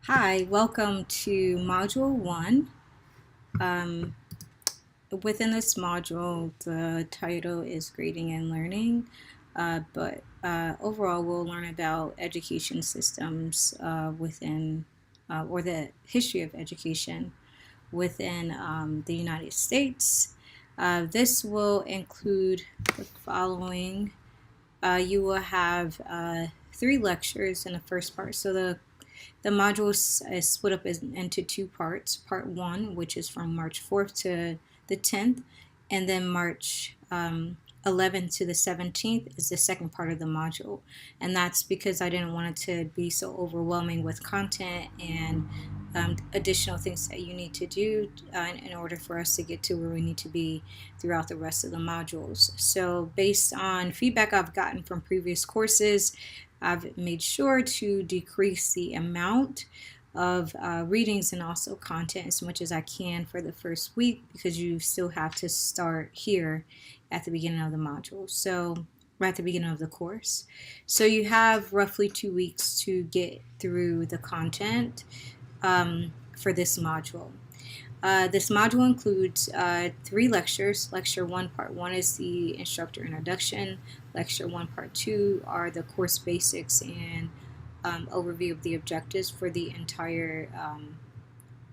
Hi, welcome to Module 1. Um, Within this module, the title is Grading and Learning, but overall we'll learn about education systems or the history of education within the United States. This will include the following. You will have 3 lectures in the first part. So the module is split up into 2 parts. Part 1, which is from March 4th to the 10th, and then March 11th to the 17th is the second part of the module. And that's because I didn't want it to be so overwhelming with content and additional things that you need to do in order for us to get to where we need to be throughout the rest of the modules. So based on feedback I've gotten from previous courses, I've made sure to decrease the amount of readings and also content as much as I can for the first week, because you still have to start here at the beginning of the module. So at the beginning of the course. So you have roughly 2 weeks to get through the content for this module. This module includes 3 lectures. Lecture 1, Part 1 is the instructor introduction. Lecture 1, Part 2 are the course basics and overview of the objectives for the entire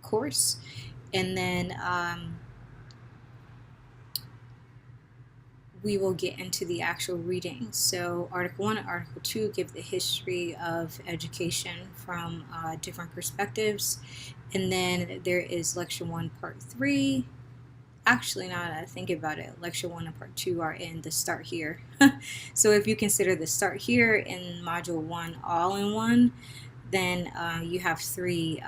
course. And then we will get into the actual reading. So Article 1 and Article 2 give the history of education from different perspectives. And then there is Lecture 1, Part 3. Actually, now that I think about it, Lecture 1 and Part 2 are in the Start Here. So if you consider the Start Here in Module 1 all in one, then you have 3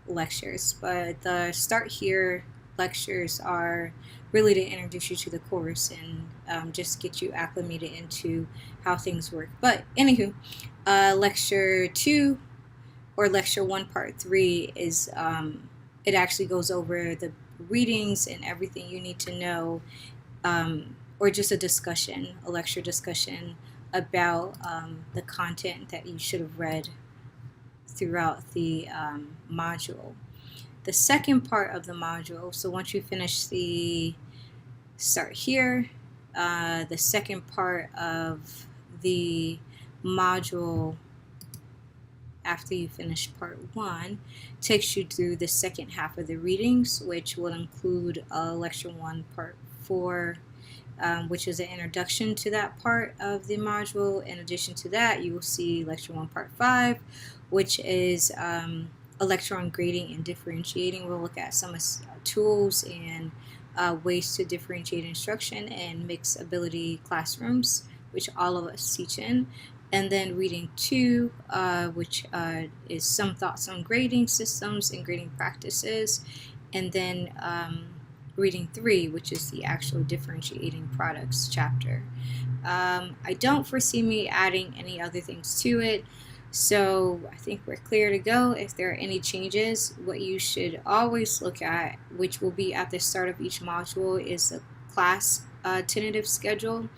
lectures. But the Start Here lectures are really to introduce you to the course and just get you acclimated into how things work. But anywho, Lecture 2 or Lecture 1 Part 3 is it actually goes over the readings and everything you need to know, or just a lecture discussion about the content that you should have read throughout the module. The second part of the module, so once you finish the Start Here, the second part of the module after you finish Part 1 takes you through the second half of the readings, which will include Lecture 1, Part 4, which is an introduction to that part of the module. In addition to that, you will see Lecture 1, Part 5, which is a lecture on grading and differentiating. We'll look at some tools and ways to differentiate instruction in mixed ability classrooms, which all of us teach in. And then reading 2, which is some thoughts on grading systems and grading practices. And then reading 3, which is the actual differentiating products chapter. I don't foresee me adding any other things to it. So I think we're clear to go. If there are any changes, what you should always look at, which will be at the start of each module, is the class tentative schedule.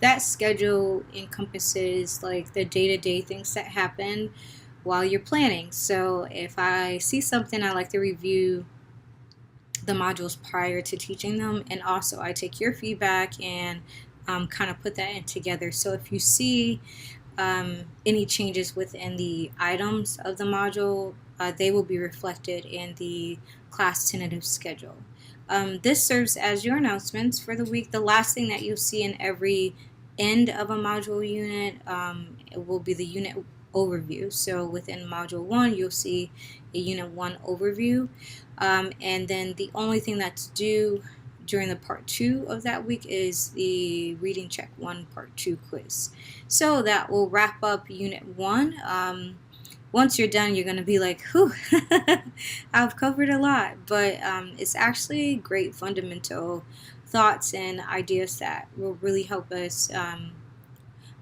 That schedule encompasses like the day-to-day things that happen while you're planning. So if I see something, I like to review the modules prior to teaching them, and also I take your feedback and kind of put that in together. So if you see any changes within the items of the module, they will be reflected in the class tentative schedule. This serves as your announcements for the week. The last thing that you'll see in every end of a module unit it will be the unit overview. So within Module 1, you'll see a Unit 1 overview. And then the only thing that's due during the Part 2 of that week is the Reading Check 1 Part 2 quiz. So that will wrap up Unit 1. Once you're done, you're going to be like, whew, I've covered a lot. But it's actually great fundamental thoughts and ideas that will really help us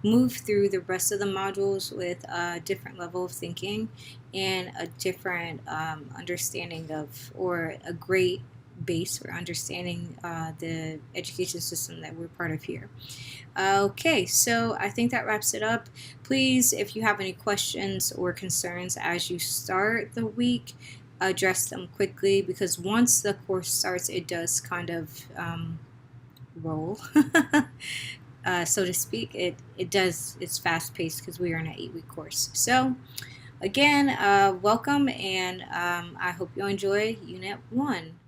move through the rest of the modules with a different level of thinking and a different understanding of, or a great base or understanding the education system that we're part of here. Okay, so I think that wraps it up. Please, if you have any questions or concerns as you start the week, address them quickly, because once the course starts, it does kind of roll, so to speak. It's fast paced because we are in an 8-week course. So again, welcome, and I hope you enjoy Unit 1.